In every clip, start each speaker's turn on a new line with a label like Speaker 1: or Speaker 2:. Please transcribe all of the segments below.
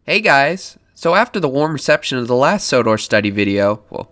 Speaker 1: Hey guys! So after the warm reception of the last Sodor study video, well,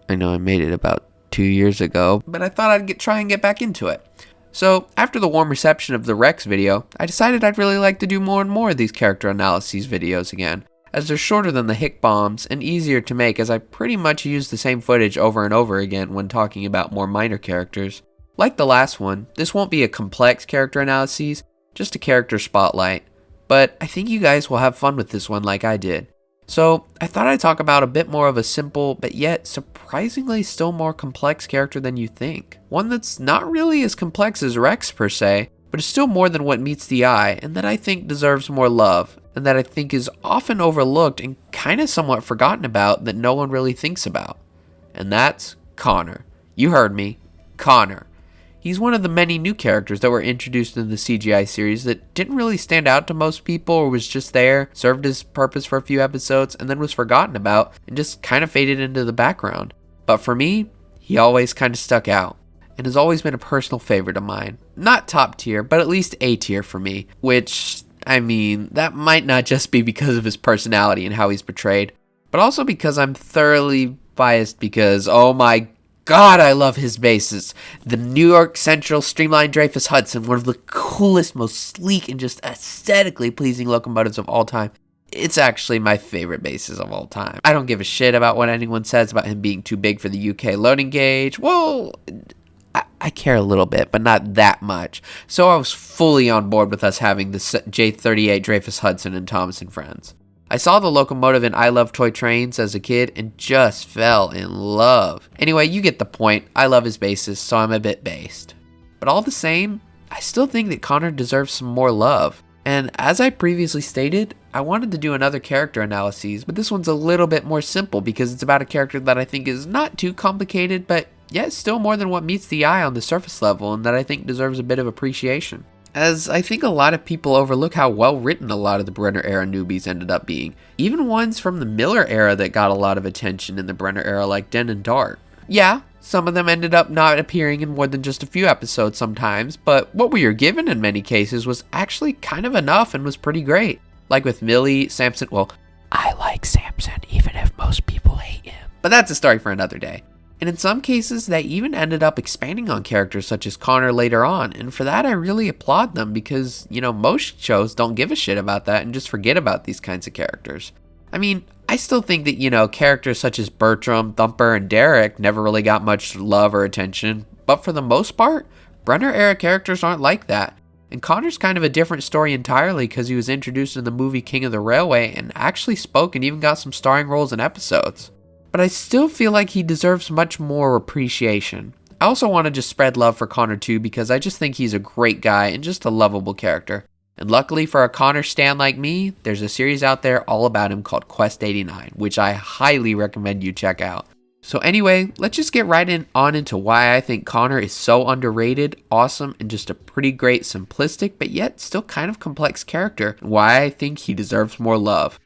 Speaker 1: I know I made it about 2 years ago, but I thought I'd try and get back into it. So after the warm reception of the Rex video, I decided I'd really like to do more and more of these character analyses videos again, as they're shorter than the Hick bombs and easier to make as I pretty much use the same footage over and over again when talking about more minor characters. Like the last one, this won't be a complex character analysis, just a character spotlight. But I think you guys will have fun with this one like I did. So I thought I'd talk about a bit more of a simple, but yet surprisingly still more complex character than you think. One that's not really as complex as Rex per se, but is still more than what meets the eye, and that I think deserves more love, and that I think is often overlooked and kinda somewhat forgotten about that no one really thinks about. And that's Connor. You heard me, Connor. He's one of the many new characters that were introduced in the CGI series that didn't really stand out to most people or was just there, served his purpose for a few episodes, and then was forgotten about and just kind of faded into the background. But for me, he always kind of stuck out and has always been a personal favorite of mine. Not top tier, but at least A tier for me, which, I mean, that might not just be because of his personality and how he's portrayed, but also because I'm thoroughly biased because, oh my God, I love his bases. The New York Central Streamlined Dreyfuss Hudson, one of the coolest, most sleek, and just aesthetically pleasing locomotives of all time. It's actually my favorite bases of all time. I don't give a shit about what anyone says about him being too big for the UK loading gauge. Well, I care a little bit, but not that much. So I was fully on board with us having the J38 Dreyfuss Hudson and Thomas and Friends. I saw the locomotive in I Love Toy Trains as a kid and just fell in love. Anyway, you get the point. I love his bases, so I'm a bit based. But all the same, I still think that Connor deserves some more love. And as I previously stated, I wanted to do another character analysis, but this one's a little bit more simple because it's about a character that I think is not too complicated, but yet still more than what meets the eye on the surface level and that I think deserves a bit of appreciation. As I think a lot of people overlook how well written a lot of the Brenner era newbies ended up being. Even ones from the Miller era that got a lot of attention in the Brenner era like Den and Dart. Yeah, some of them ended up not appearing in more than just a few episodes sometimes, but what we were given in many cases was actually kind of enough and was pretty great. Like with Millie, Samson, well, I like Samson even if most people hate him. But that's a story for another day. And in some cases, they even ended up expanding on characters such as Connor later on, and for that I really applaud them because, most shows don't give a shit about that and just forget about these kinds of characters. I mean, I still think that, characters such as Bertram, Thumper, and Derek never really got much love or attention, but for the most part, Brenner-era characters aren't like that. And Connor's kind of a different story entirely because he was introduced in the movie King of the Railway and actually spoke and even got some starring roles in episodes. But I still feel like he deserves much more appreciation. I also want to just spread love for Connor too because I just think he's a great guy and just a lovable character. And luckily for a Connor stan like me, there's a series out there all about him called Quest 89, which I highly recommend you check out. So anyway, let's just get right on into why I think Connor is so underrated, awesome, and just a pretty great simplistic but yet still kind of complex character, and why I think he deserves more love.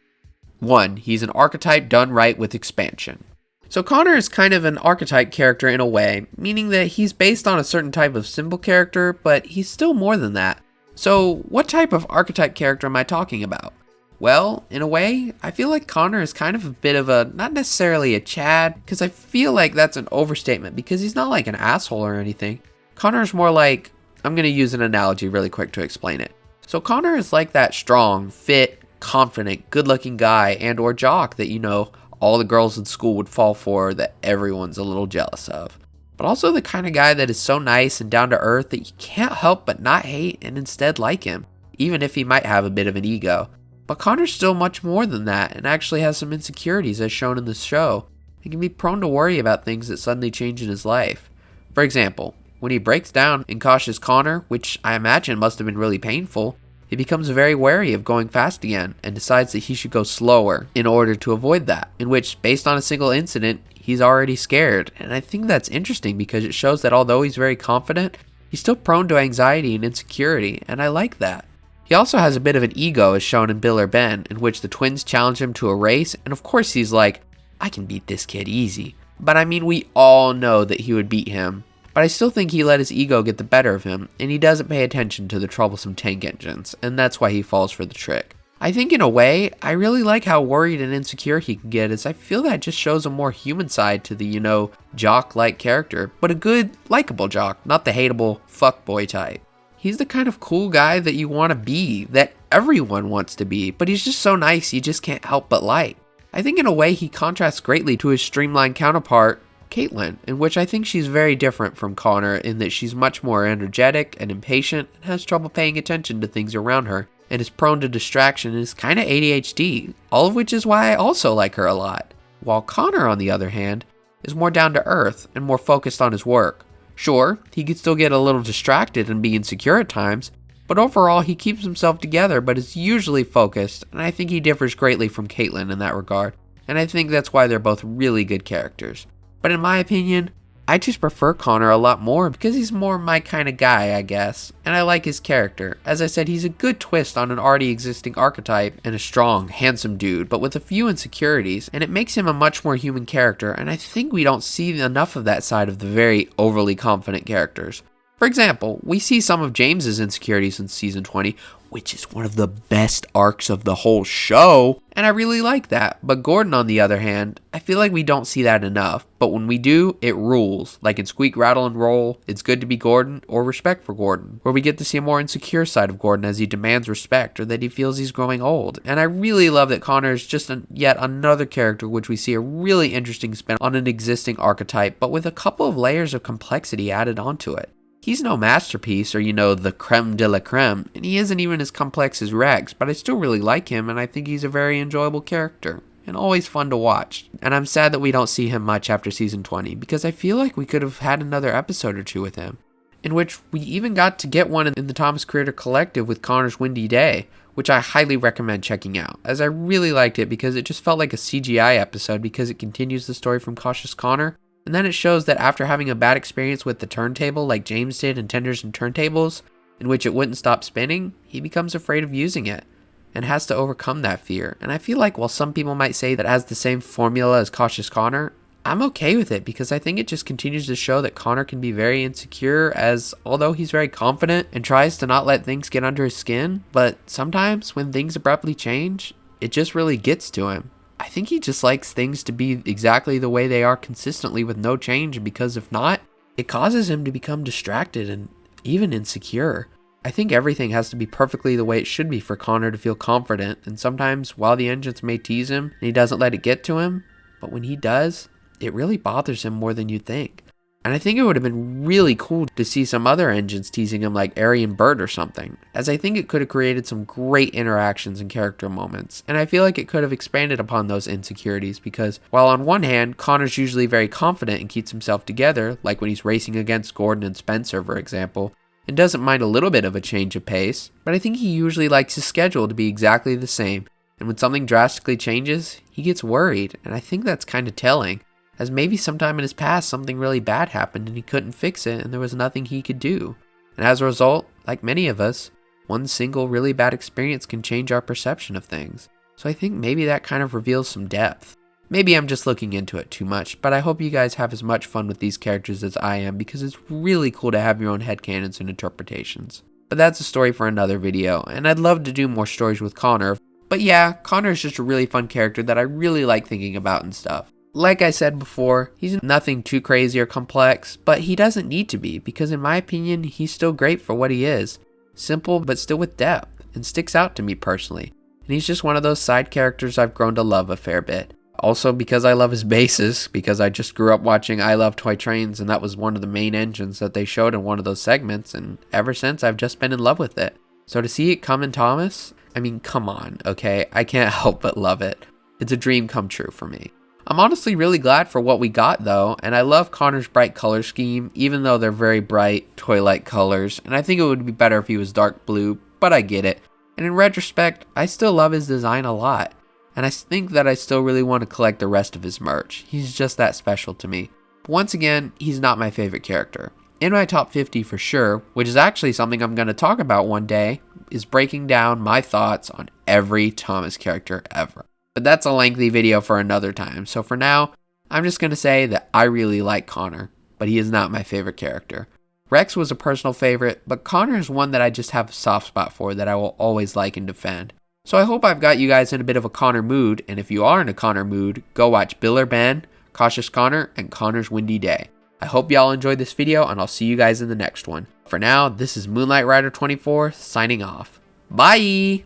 Speaker 1: 1. He's an archetype done right with expansion. So Connor is kind of an archetype character in a way, meaning that he's based on a certain type of symbol character, but he's still more than that. So what type of archetype character am I talking about? Well, in a way, I feel like Connor is kind of a bit of a, not necessarily a Chad, because I feel like that's an overstatement, because he's not like an asshole or anything. Connor is more like, I'm going to use an analogy really quick to explain it. So Connor is like that strong, fit, confident, good-looking guy and or jock that, all the girls in school would fall for that everyone's a little jealous of. But also the kind of guy that is so nice and down to earth that you can't help but not hate and instead like him, even if he might have a bit of an ego. But Connor's still much more than that and actually has some insecurities as shown in the show. He can be prone to worry about things that suddenly change in his life. For example, when he breaks down and cautions Connor, which I imagine must have been really painful, he becomes very wary of going fast again and decides that he should go slower in order to avoid that, in which, based on a single incident, he's already scared. And I think that's interesting because it shows that although he's very confident, he's still prone to anxiety and insecurity, and I like that. He also has a bit of an ego as shown in Bill or Ben, in which the twins challenge him to a race, and of course he's like, I can beat this kid easy. But I mean, we all know that he would beat him. But I still think he let his ego get the better of him, and he doesn't pay attention to the troublesome tank engines, and that's why he falls for the trick. I think in a way, I really like how worried and insecure he can get, as I feel that just shows a more human side to the, jock-like character, but a good, likable jock, not the hateable fuckboy type. He's the kind of cool guy that you want to be, that everyone wants to be, but he's just so nice you just can't help but like. I think in a way he contrasts greatly to his streamlined counterpart, Caitlin, in which I think she's very different from Connor in that she's much more energetic and impatient and has trouble paying attention to things around her, and is prone to distraction and is kinda ADHD, all of which is why I also like her a lot. While Connor, on the other hand, is more down to earth and more focused on his work. Sure, he could still get a little distracted and be insecure at times, but overall he keeps himself together but is usually focused, and I think he differs greatly from Caitlin in that regard, and I think that's why they're both really good characters. But in my opinion, I just prefer Connor a lot more because he's more my kind of guy, I guess, and I like his character. As I said, he's a good twist on an already existing archetype and a strong, handsome dude, but with a few insecurities, and it makes him a much more human character, and I think we don't see enough of that side of the very overly confident characters. For example, we see some of James's insecurities in season 20, which is one of the best arcs of the whole show, and I really like that. But Gordon, on the other hand, I feel like we don't see that enough, but when we do, it rules. Like in Squeak, Rattle, and Roll, It's Good to Be Gordon, or Respect for Gordon, where we get to see a more insecure side of Gordon as he demands respect or that he feels he's growing old. And I really love that Connor is just yet another character which we see a really interesting spin on an existing archetype, but with a couple of layers of complexity added onto it. He's no masterpiece or, the creme de la creme, and he isn't even as complex as Rex, but I still really like him and I think he's a very enjoyable character, and always fun to watch. And I'm sad that we don't see him much after season 20, because I feel like we could have had another episode or two with him, in which we even got to get one in the Thomas Creator Collective with Connor's Windy Day, which I highly recommend checking out, as I really liked it because it just felt like a CGI episode because it continues the story from Cautious Connor. And then it shows that after having a bad experience with the turntable like James did in Tenders and Turntables, in which it wouldn't stop spinning, he becomes afraid of using it and has to overcome that fear. And I feel like while some people might say that it has the same formula as Cautious Connor, I'm okay with it because I think it just continues to show that Connor can be very insecure, as although he's very confident and tries to not let things get under his skin, but sometimes when things abruptly change, it just really gets to him. I think he just likes things to be exactly the way they are consistently with no change, because if not, it causes him to become distracted and even insecure. I think everything has to be perfectly the way it should be for Connor to feel confident, and sometimes while the engines may tease him and he doesn't let it get to him, but when he does, it really bothers him more than you'd think. And I think it would have been really cool to see some other engines teasing him like Ari and Bert or something, as I think it could have created some great interactions and character moments, and I feel like it could have expanded upon those insecurities because while on one hand, Connor's usually very confident and keeps himself together, like when he's racing against Gordon and Spencer for example, and doesn't mind a little bit of a change of pace, but I think he usually likes his schedule to be exactly the same, and when something drastically changes, he gets worried, and I think that's kind of telling, as maybe sometime in his past something really bad happened and he couldn't fix it and there was nothing he could do. And as a result, like many of us, one single really bad experience can change our perception of things. So I think maybe that kind of reveals some depth. Maybe I'm just looking into it too much, but I hope you guys have as much fun with these characters as I am, because it's really cool to have your own headcanons and interpretations. But that's a story for another video, and I'd love to do more stories with Connor. But yeah, Connor is just a really fun character that I really like thinking about and stuff. Like I said before, he's nothing too crazy or complex, but he doesn't need to be, because in my opinion, he's still great for what he is. Simple, but still with depth, and sticks out to me personally. And he's just one of those side characters I've grown to love a fair bit. Also because I love his bases, because I just grew up watching I Love Toy Trains, and that was one of the main engines that they showed in one of those segments, and ever since I've just been in love with it. So to see it come in Thomas, I mean, come on, okay? I can't help but love it. It's a dream come true for me. I'm honestly really glad for what we got though, and I love Connor's bright color scheme, even though they're very bright, toy-like colors, and I think it would be better if he was dark blue, but I get it. And in retrospect, I still love his design a lot, and I think that I still really want to collect the rest of his merch. He's just that special to me. But once again, he's not my favorite character. In my top 50 for sure, which is actually something I'm going to talk about one day, is breaking down my thoughts on every Thomas character ever. But that's a lengthy video for another time, so for now, I'm just going to say that I really like Connor, but he is not my favorite character. Rex was a personal favorite, but Connor is one that I just have a soft spot for that I will always like and defend. So I hope I've got you guys in a bit of a Connor mood, and if you are in a Connor mood, go watch Bill or Ben, Cautious Connor, and Connor's Windy Day. I hope y'all enjoyed this video, and I'll see you guys in the next one. For now, this is Moonlight Rider 24 signing off. Bye!